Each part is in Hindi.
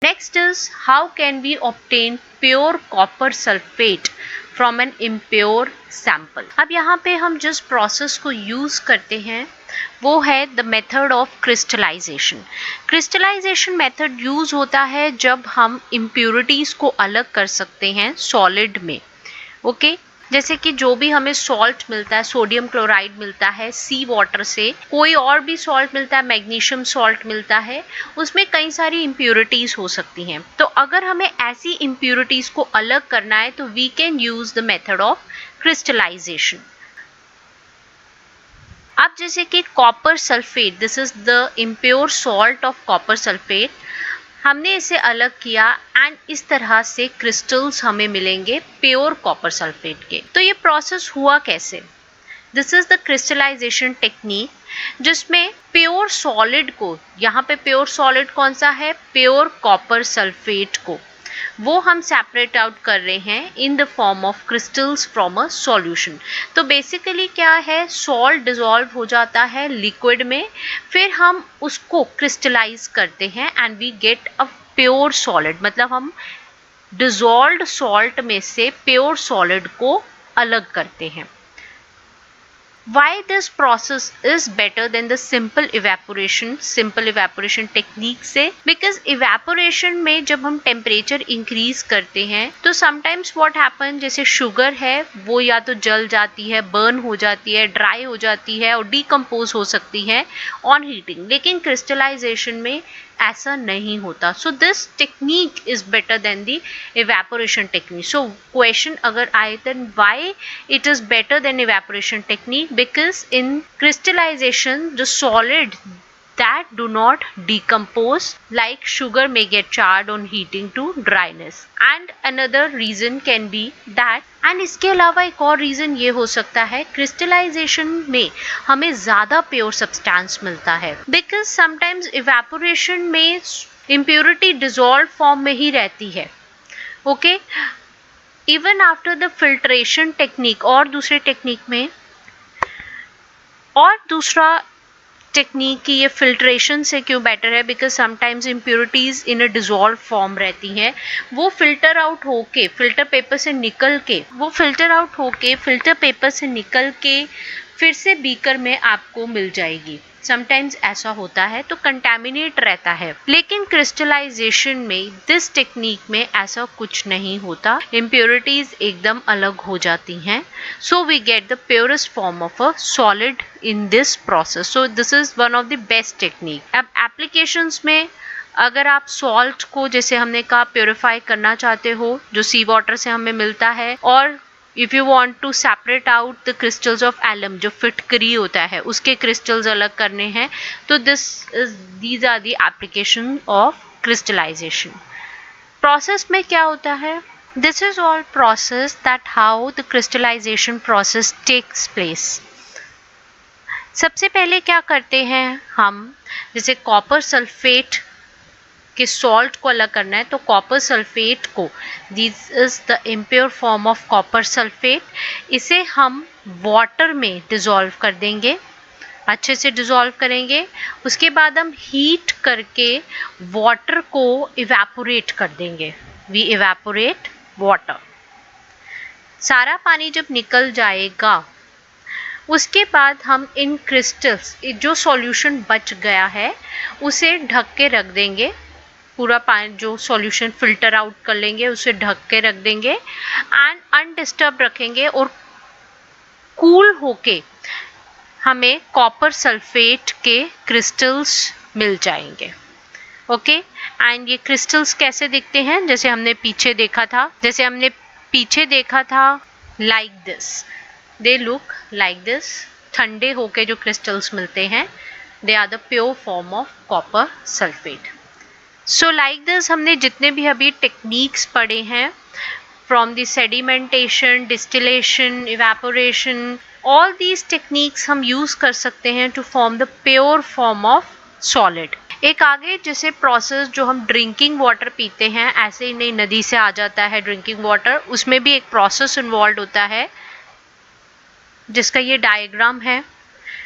Next is how can we obtain pure copper sulfate from an impure sample. अब यहाँ पे हम जिस प्रोसेस को यूज करते हैं वो है the method of crystallisation. Crystallisation method use होता है जब हम इम्प्योरिटीज को अलग कर सकते हैं सॉलिड में. ओके जैसे कि जो भी हमें सॉल्ट मिलता है, सोडियम क्लोराइड मिलता है सी वाटर से, कोई और भी सॉल्ट मिलता है, मैग्नीशियम सॉल्ट मिलता है, उसमें कई सारी इम्प्योरिटीज हो सकती हैं. तो अगर हमें ऐसी इम्प्योरिटीज को अलग करना है तो we can use the method of crystallisation. अब जैसे कि copper sulphate, this is the impure salt of copper sulphate, हमने इसे अलग किया एंड इस तरह से क्रिस्टल्स हमें मिलेंगे प्योर कॉपर सल्फेट के. तो ये प्रोसेस हुआ कैसे? This is the crystallisation technique जिसमें प्योर सॉलिड को, यहाँ पे प्योर सॉलिड कौन सा है? प्योर कॉपर सल्फेट को, वो हम सेपरेट आउट कर रहे हैं in the form of crystals from a solution. तो बेसिकली क्या है, सॉल्ट डिसॉल्व हो जाता है लिक्विड में, फिर हम उसको क्रिस्टलाइज करते हैं and we get a pure solid. मतलब हम डिसॉल्व्ड सॉल्ट में से प्योर सॉलिड को अलग करते हैं. Why this process is better than the simple evaporation technique से? Because evaporation में जब हम temperature increase करते हैं तो sometimes what happen, जैसे sugar है वो या तो जल जाती है, burn हो जाती है, dry हो जाती है और decompose हो सकती है on heating. लेकिन crystallization में ऐसा नहीं होता. So this technique is better than the evaporation technique. So question अगर आए then why it is better than evaporation technique? Because in crystallization the solid that do not decompose like sugar may get charred on heating to dryness. And another reason can be that, and इसके अलावा एक और रीजन ये हो सकता है, क्रिस्टलाइजेशन में हमें ज्यादा प्योर सब्सटेंस मिलता है. बिकॉज समटाइम्स इवेपोरेशन में इम्प्योरिटी डिसॉल्व फॉर्म में ही रहती है. Okay even after the filtration technique, और दूसरे टेक्निक में, और दूसरा टेक्निक की ये फिल्ट्रेशन से क्यों बेटर है? Because sometimes impurities in a dissolve form रहती हैं, वो फिल्टर आउट होके फिल्टर पेपर से निकल के फिर से बीकर में आपको मिल जाएगी. समटाइम्स ऐसा होता है तो कंटेमिनेट रहता है. लेकिन क्रिस्टलाइजेशन में, दिस टेक्निक में ऐसा कुछ नहीं होता, इम्प्योरिटीज एकदम अलग हो जाती हैं. So we get the purest form of a solid in this process. So this is one of the best technique. अब एप्लीकेशंस में अगर आप सॉल्ट को, जैसे हमने कहा, प्योरीफाई करना चाहते हो जो सी वाटर से हमें मिलता है, और if you want to separate out the crystals of alum, जो फिटकरी होता है उसके क्रिस्टल्स अलग करने हैं, तो these are the application of crystallisation. Process में क्या होता है? This is all process that how the crystallisation process takes place. सबसे पहले क्या करते हैं हम, जैसे कॉपर सल्फेट कि सॉल्ट को अलग करना है तो कॉपर सल्फेट को, this is the impure form of copper sulphate, इसे हम वाटर में डिसॉल्व कर देंगे, अच्छे से डिसॉल्व करेंगे. उसके बाद हम हीट करके वाटर को इवेपोरेट कर देंगे. We evaporate water. सारा पानी जब निकल जाएगा उसके बाद हम इन क्रिस्टल्स, जो सॉल्यूशन बच गया है उसे ढक के रख देंगे. पूरा पानी जो सॉल्यूशन फिल्टर आउट कर लेंगे उसे ढक के रख देंगे एंड अनडिस्टर्ब रखेंगे, और कूल होके हमें कॉपर सल्फेट के क्रिस्टल्स मिल जाएंगे. ओके एंड ये क्रिस्टल्स कैसे दिखते हैं? जैसे हमने पीछे देखा था like this, they look like this. ठंडे होके जो क्रिस्टल्स मिलते हैं, they are the pure form of copper sulphate. So like this हमने जितने भी अभी टेक्निक्स पढ़े हैं, from the sedimentation, distillation, evaporation, all these techniques हम यूज कर सकते हैं to form the pure form of solid. एक आगे जैसे प्रोसेस जो हम ड्रिंकिंग वाटर पीते हैं, ऐसे ही नहीं नदी से आ जाता है ड्रिंकिंग वाटर, उसमें भी एक प्रोसेस इन्वॉल्व होता है जिसका ये डायग्राम है.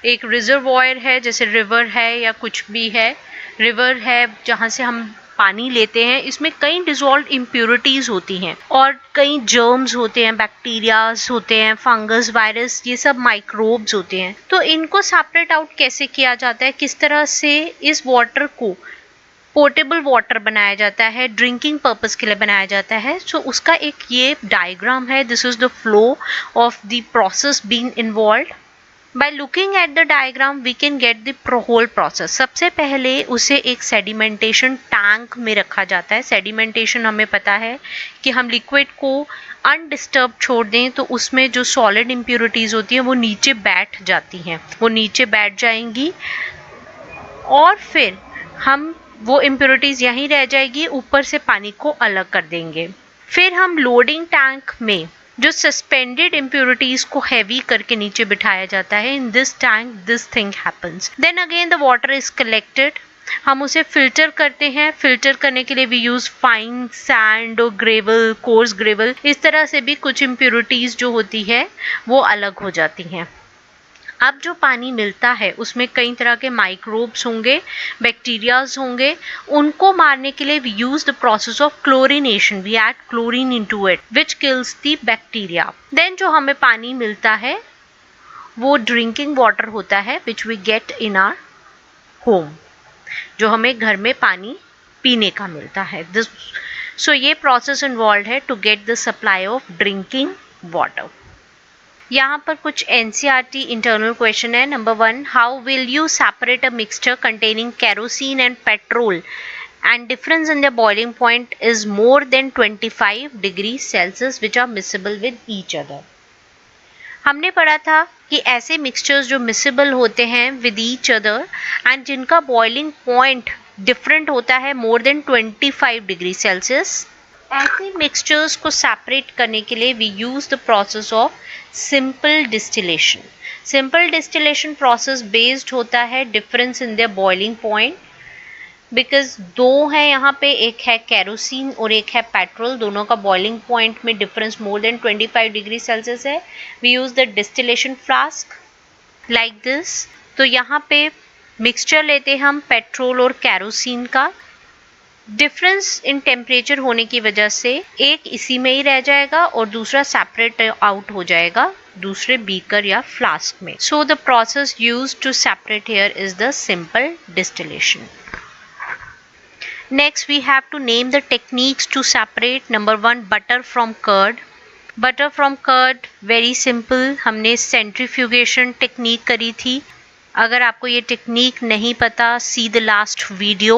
एक रिजर्वॉयर है, जैसे रिवर है या कुछ भी है, रिवर है जहाँ से हम पानी लेते हैं इसमें कई डिसॉल्व्ड इम्प्योरिटीज होती हैं और कई जर्म्स होते हैं, बैक्टीरियाज होते हैं, फंगस, वायरस, ये सब माइक्रोब्स होते हैं। तो इनको सेपरेट आउट कैसे किया जाता है, किस तरह से इस वाटर को पोर्टेबल वाटर बनाया जाता है, ड्रिंकिंग पर्पस के लिए बनाया जाता है। सो उसका एक ये डायग्राम है। This is the flow of the process being involved. By looking at the diagram we can get the whole process. सबसे पहले उसे एक सेडिमेंटेशन टैंक में रखा जाता है। सेडिमेंटेशन हमें पता है कि हम लिक्विड को अनडिस्टर्ब छोड़ दें तो उसमें जो सॉलिड इम्प्योरिटीज होती हैं वो नीचे बैठ जाती हैं, वो नीचे बैठ जाएंगी और फिर हम वो इम्प्योरिटीज यहीं रह जाएगी, ऊपर से पानी को अलग कर देंगे। फिर हम लोडिंग टैंक में जो सस्पेंडेड इम्प्योरिटीज को हैवी करके नीचे बिठाया जाता है, in this tank this thing happens. Then again the water is collected, हम उसे फिल्टर करते हैं। फिल्टर करने के लिए वी यूज फाइन सैंड और ग्रेवल, कोर्स ग्रेवल, इस तरह से भी कुछ इम्प्योरिटीज जो होती है वो अलग हो जाती हैं। अब जो पानी मिलता है उसमें कई तरह के माइक्रोब्स होंगे, बैक्टीरियाज होंगे, उनको मारने के लिए we use the process of chlorination. We add chlorine into it which kills the bacteria. Then जो हमें पानी मिलता है वो ड्रिंकिंग वाटर होता है which we get in our home, जो हमें घर में पानी पीने का मिलता है। सो ये प्रोसेस इन्वॉल्व है to get the supply of drinking water. यहाँ पर कुछ NCERT इंटरनल क्वेश्चन है। Number 1, how will you separate a mixture containing kerosene and petrol and difference in their boiling point is more than 25 degrees Celsius which are miscible with each other। हमने पढ़ा था कि ऐसे मिक्सचर्स जो मिसिबल होते हैं विद ईच अदर एंड जिनका बॉइलिंग पॉइंट डिफरेंट होता है मोर देन 25 डिग्री सेल्सियस, ऐसे मिक्सचर्स को सेपरेट करने के लिए we use the process of simple distillation. Simple distillation process based होता है difference in their boiling point, because दो है यहाँ पे, एक है केरोसिन और एक है पेट्रोल, दोनों का बॉइलिंग पॉइंट में difference more than 25 degree Celsius है। We use the distillation flask like this. तो यहाँ पे मिक्सचर लेते हैं हम पेट्रोल और केरोसिन का, डिफरेंस इन टेम्परेचर होने की वजह से एक इसी में ही रह जाएगा और दूसरा सेपरेट आउट हो जाएगा दूसरे बीकर या फ्लास्क में। So the process used to separate here is the simple distillation. Next we have to name the techniques to separate. Number 1, butter from curd. Butter from curd very simple, हमने centrifugation टेक्निक करी थी। अगर आपको ये टेक्निक नहीं पता, see the last video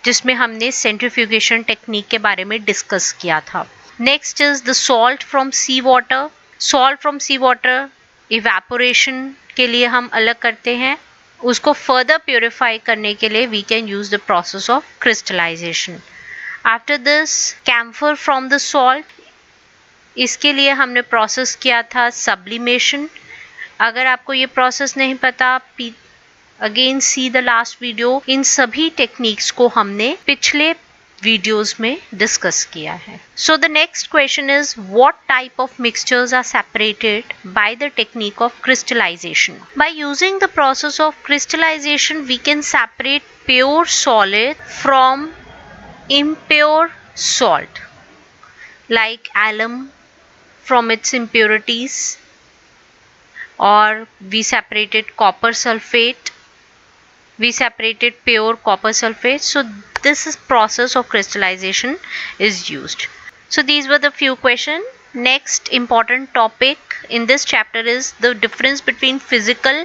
जिसमें हमने centrifugation टेक्निक के बारे में डिस्कस किया था। Next is the salt from sea water. Salt from sea water evaporation के लिए हम अलग करते हैं, उसको फर्दर प्योरीफाई करने के लिए we can use the process of crystallisation. After this camphor from the salt, इसके लिए हमने प्रोसेस किया था सब्लिमेशन। अगर आपको ये प्रोसेस नहीं पता, again see the last video. इन सभी टेक्निक्स को हमने पिछले वीडियोस में डिस्कस किया है। So the next question is what type of mixtures are separated by the technique of crystallisation. By using the process of crystallisation we can separate pure solid from impure salt like alum from its impurities, or we separated copper sulfate, we separated pure copper sulfate. So this is process of crystallization is used. So these were the few questions. Next important topic in this chapter is the difference between physical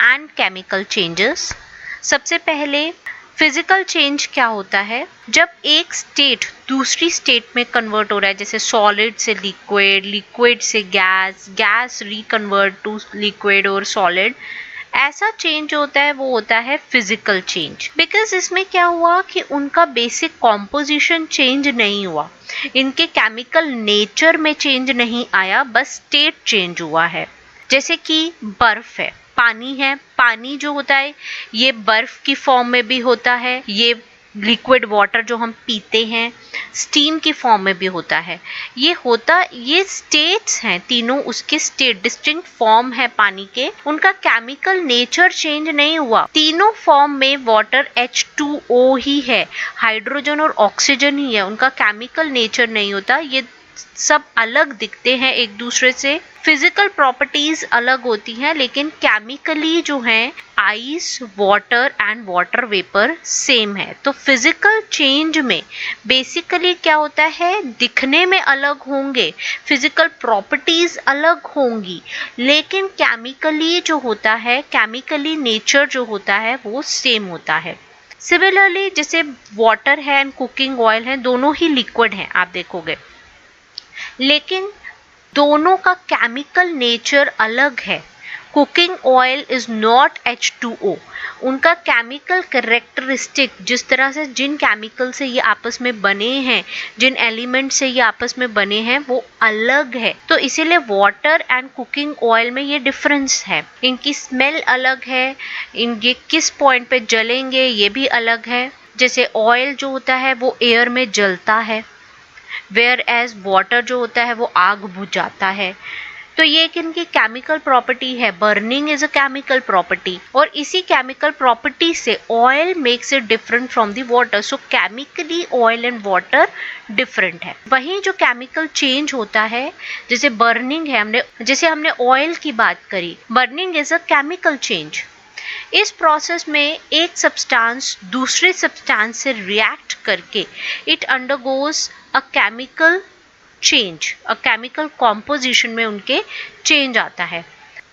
and chemical changes. सबसे पहले फिजिकल चेंज क्या होता है, जब एक स्टेट दूसरी स्टेट में कन्वर्ट हो रहा है, जैसे सॉलिड से लिक्विड, लिक्विड से gas, gas reconvert to liquid और सॉलिड, ऐसा चेंज होता है वो होता है फिजिकल चेंज। बिकॉज इसमें क्या हुआ कि उनका बेसिक कॉम्पोजिशन चेंज नहीं हुआ, इनके केमिकल नेचर में चेंज नहीं आया, बस स्टेट चेंज हुआ है। जैसे कि बर्फ है, पानी है, पानी जो होता है ये बर्फ की फॉर्म में भी होता है, ये लिक्विड वाटर जो हम पीते हैं, स्टीम की फॉर्म में भी होता है। ये स्टेट्स हैं तीनों, उसके स्टेट डिस्टिंक्ट फॉर्म है पानी के, उनका केमिकल नेचर चेंज नहीं हुआ। तीनों फॉर्म में वाटर H2O ही है, हाइड्रोजन और ऑक्सीजन ही है, उनका केमिकल नेचर नहीं होता। ये सब अलग दिखते हैं एक दूसरे से, फिजिकल प्रॉपर्टीज अलग होती हैं, लेकिन केमिकली जो है ice, water and water vapour same है। तो फिजिकल चेंज में बेसिकली क्या होता है, दिखने में अलग होंगे, फिजिकल प्रॉपर्टीज अलग होंगी, लेकिन केमिकली जो होता है, केमिकली नेचर जो होता है वो सेम होता है। सिमिलरली जैसे वाटर है एंड कुकिंग ऑयल है, दोनों ही लिक्विड हैं आप देखोगे, लेकिन दोनों का केमिकल नेचर अलग है। Cooking oil is not H2O, उनका केमिकल कैरेक्टरिस्टिक, जिस तरह से जिन केमिकल से ये आपस में बने हैं, जिन एलिमेंट से ये आपस में बने हैं, वो अलग है। तो इसीलिए वाटर एंड कुकिंग ऑयल में ये डिफरेंस है, इनकी स्मेल अलग है, ये किस पॉइंट पे जलेंगे ये भी अलग है। जैसे ऑयल जो होता है वो एयर में जलता है, वेयर एज वाटर जो होता है वो आग बुझाता है। तो ये एक इनकी केमिकल प्रॉपर्टी है, burning is a chemical property, और इसी केमिकल प्रॉपर्टी से oil makes it different from the water. So chemically oil and water different है। वहीं जो केमिकल चेंज होता है, जैसे बर्निंग है, जैसे हमने ऑयल की बात करी, burning is a chemical change. इस प्रोसेस में एक सब्सटेंस दूसरे सब्सटेंस से रिएक्ट करके it undergoes a chemical change, a chemical composition में उनके चेंज आता है।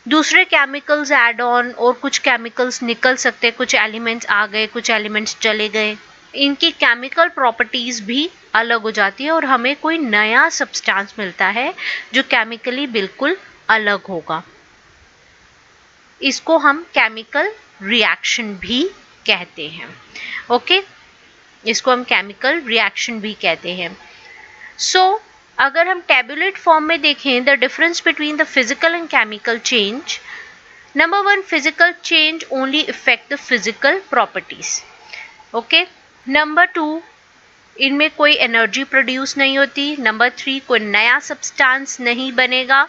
दूसरे केमिकल्स ऐड ऑन और कुछ केमिकल्स निकल सकते, कुछ एलिमेंट्स आ गए, कुछ एलिमेंट्स चले गए, इनकी केमिकल प्रॉपर्टीज भी अलग हो जाती है और हमें कोई नया सब्सटेंस मिलता है जो केमिकली बिल्कुल अलग होगा। इसको हम केमिकल रिएक्शन भी कहते हैं। ओके, इसको हम केमिकल रिएक्शन भी कहते हैं। सो अगर हम टेबुलेट फॉर्म में देखें, the difference between the physical and chemical change, number 1, physical change only effect the physical properties. Okay, number 2, इनमें कोई एनर्जी प्रोड्यूस नहीं होती। नंबर 3, कोई नया सब्सटेंस नहीं बनेगा,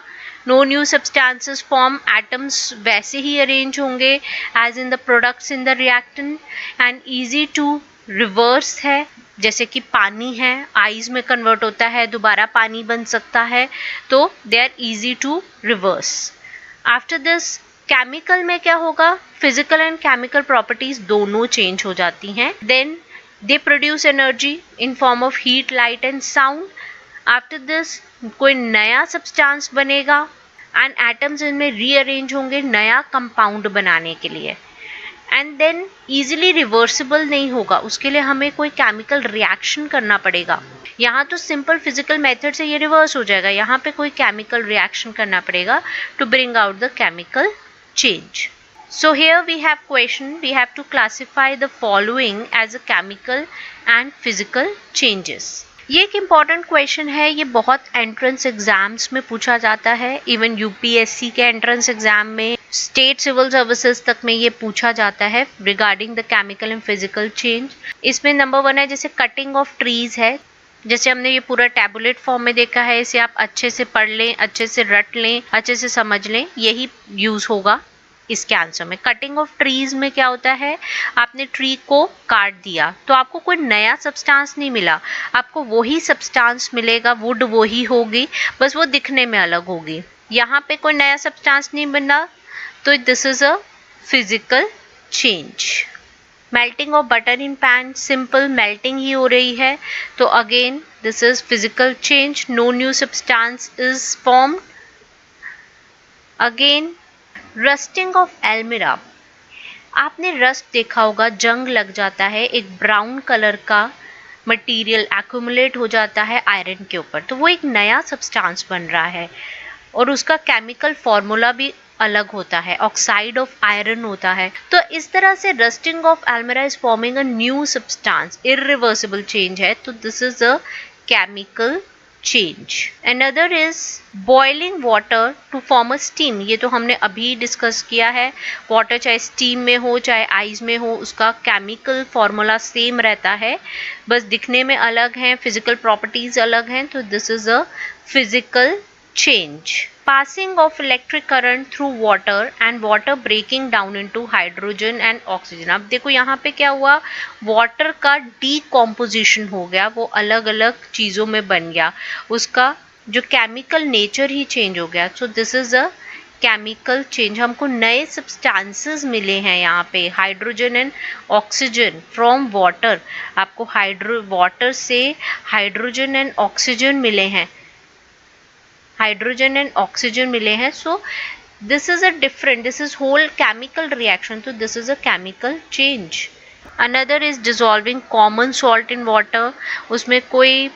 no new substances form, atoms वैसे ही अरेंज होंगे as in the products in the reactant, and easy to reverse है। जैसे कि पानी है, आइस में कन्वर्ट होता है, दोबारा पानी बन सकता है, तो they are easy to reverse. After this chemical में क्या होगा, फिजिकल एंड केमिकल प्रॉपर्टीज दोनों चेंज हो जाती हैं। Then they produce energy in form of heat, light and sound. After this कोई नया सब्सटेंस बनेगा एंड एटम्स इनमें रीअरेंज होंगे नया कंपाउंड बनाने के लिए, एंड देन ईजिली रिवर्सिबल नहीं होगा, उसके लिए हमें कोई केमिकल रिएक्शन करना पड़ेगा। यहाँ तो सिंपल फिजिकल मेथड से ये रिवर्स हो जाएगा, यहाँ पे कोई केमिकल रिएक्शन करना पड़ेगा to bring out the chemical change. So here we have question, we have to classify the following as a chemical and physical changes. ये एक इम्पॉर्टेंट क्वेश्चन है, ये बहुत एंट्रेंस एग्जाम्स में पूछा जाता है, इवन यूपीएससी के एंट्रेंस एग्जाम में, स्टेट सिविल सर्विसेज तक में ये पूछा जाता है regarding the chemical and physical change. इसमें नंबर 1 है जैसे कटिंग ऑफ ट्रीज है, जैसे हमने ये पूरा टैबुलेट फॉर्म में देखा है, इसे आप अच्छे से पढ़ लें, अच्छे से रट लें, अच्छे से समझ लें, यही यूज होगा इसके आंसर में। कटिंग ऑफ ट्रीज में क्या होता है, आपने ट्री को काट दिया तो आपको कोई नया सब्सटेंस नहीं मिला, आपको वही सब्सटेंस मिलेगा, वुड वही होगी, बस वो दिखने में अलग होगी। यहाँ पे कोई नया सब्सटेंस नहीं बना, तो this is a physical change. Melting of butter in pan, simple melting ही हो रही है, तो again this is physical change, no new substance is formed. Again rusting of एल्मिरा, आपने रस्ट देखा होगा, जंग लग जाता है, एक ब्राउन कलर का मटेरियल एक्यूमुलेट हो जाता है आयरन के ऊपर, तो वो एक नया सब्सटेंस बन रहा है और उसका केमिकल फॉर्मूला भी अलग होता है, ऑक्साइड ऑफ आयरन होता है। तो इस तरह से rusting of Elmira is forming a new substance, irreversible change है, तो this is a chemical change. Another is boiling water to form a steam. ये तो हमने अभी डिस्कस किया है. वाटर चाहे स्टीम में हो चाहे आइस में हो, उसका केमिकल फॉर्मूला सेम रहता है, बस दिखने में अलग हैं, फिजिकल प्रॉपर्टीज अलग हैं. तो this is a physical change. Passing of electric current through water and water breaking down into hydrogen and oxygen. अब देखो यहाँ पे क्या हुआ, वाटर का decomposition हो गया, वो अलग अलग चीज़ों में बन गया, उसका जो केमिकल नेचर ही चेंज हो गया. So this is a chemical change. हमको नए सब्सटेंसेस मिले हैं यहाँ पे, hydrogen and oxygen from water. आपको वाटर से हाइड्रोजन एंड ऑक्सीजन मिले हैं, हाइड्रोजन एंड ऑक्सीजन मिले हैं. So this is a different, this is whole chemical reaction. तो this is a chemical change. Another is dissolving common salt in water. उसमें कोई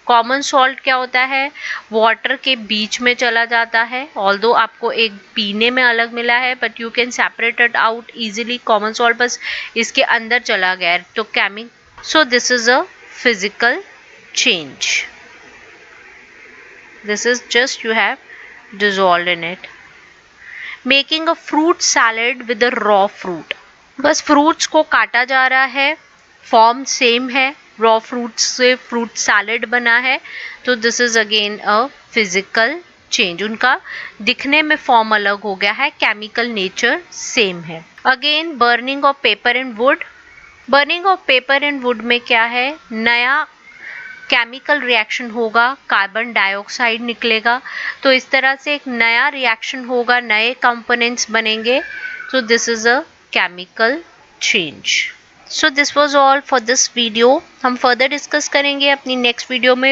कॉमन सॉल्ट क्या होता है, वाटर के बीच में चला जाता है. ऑल्दो आपको एक पीने में अलग मिला है, but you can separate it out easily. Common salt बस इसके अंदर चला गया है. तो सो this is a physical change. This is just you have dissolved in it. Making a fruit salad with a raw fruit. बस फ्रूट्स को काटा जा रहा है, फॉर्म सेम है, रॉ फ्रूट्स से फ्रूट सैलेड बना है. तो this is again a physical change. उनका दिखने में फॉर्म अलग हो गया है, केमिकल नेचर सेम है. Again burning of paper and would. Burning of paper and would में क्या है, नया केमिकल रिएक्शन होगा, कार्बन डाइऑक्साइड निकलेगा. तो इस तरह से एक नया रिएक्शन होगा, नए कंपोनेंट्स बनेंगे. सो this is a chemical change. So this was all for this video. हम फर्दर डिस्कस करेंगे अपनी नेक्स्ट वीडियो में.